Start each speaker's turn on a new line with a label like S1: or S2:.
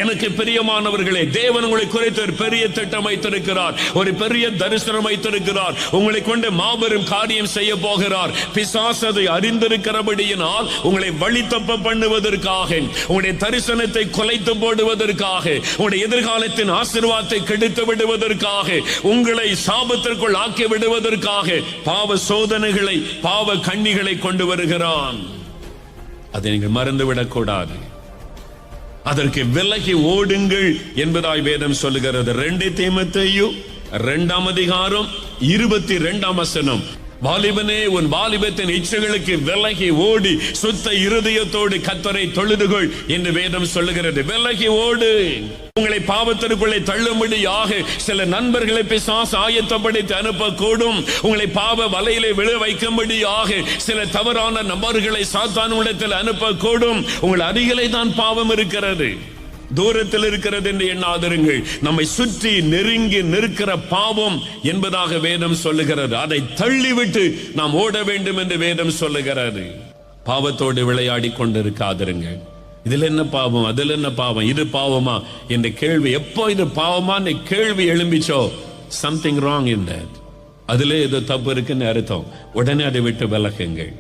S1: எனக்கு பிரியமானவர்களே, தேவன் உங்களை குறித்து ஒரு பெரிய திட்டம் வைத்திருக்கிறார், ஒரு பெரிய தரிசனம் வைத்திருக்கிறார். உங்களை கொண்டு மாபெரும் காரியம் செய்ய போகிறார். பிசாசு அதை அறிந்திருக்கிறபடியினால் உங்களை வழி தப்ப பண்ணுவதற்காக, உங்களுடைய தரிசனத்தை குலைத்து போடுவதற்காக, உங்களுடைய எதிர்காலத்தின் ஆசீர்வாதத்தை கெடுத்து விடுவதற்காக, உங்களை சாபத்திற்குள் ஆக்கி விடுவதற்காக பாவ சோதனைகளை, பாவ கண்ணிகளை கொண்டு வருகிறான். அதை நீங்கள் மறந்துவிடக் கூடாது. அதற்கு விலகி ஓடுங்கள் என்பதாய் வேதம் சொல்லுகிறது. 2 தீமோத்தேயு 2ஆம் அதிகாரம் 22ஆம் வசனம். வாலிபனே, உன் வாலிபத்தின் இச்சைகளுக்கு விலகி ஓடி சுத்த இருதயத்தோடு கர்த்தரை தொழுதுகொள் என்று வேதம் சொல்லுகிறது. விலகி ஓடு. உங்களை பாவத்திற்குள்ளே தள்ளும்படியாக சில நண்பர்களை பிசாசு ஆயத்தப்படுத்தி அனுப்பக்கூடும். உங்களை பாவ வலையிலே விழ வைக்கும்படியாக சில தவறான நபர்களை சாத்தான் உள்ளத்தில் அனுப்பக்கூடும். உங்கள் அருகிலே தான் பாவம் இருக்கிறது, தூரத்தில் இருக்கிறது என்று எண்ணாதிருங்கள். நம்மை சுற்றி நெருங்கி நிற்கிற பாவம் என்பதாக வேதம் சொல்லுகிறது. அதை தள்ளிவிட்டு நாம் ஓட வேண்டும் என்று வேதம் சொல்லுகிறது. பாவத்தோடு விளையாடி கொண்டிருக்காதிருங்கள். இதில் என்ன பாவம், அதில் என்ன பாவம், இது பாவமா என்ற கேள்வி, எப்போ இது பாவமா கேள்வி எழும்பிச்சோ, சம்திங் ராங் இன் தட், அதிலே ஏதோ தப்பு இருக்குன்னு அர்த்தம். உடனே அதை விட்டு விலகுங்கள்.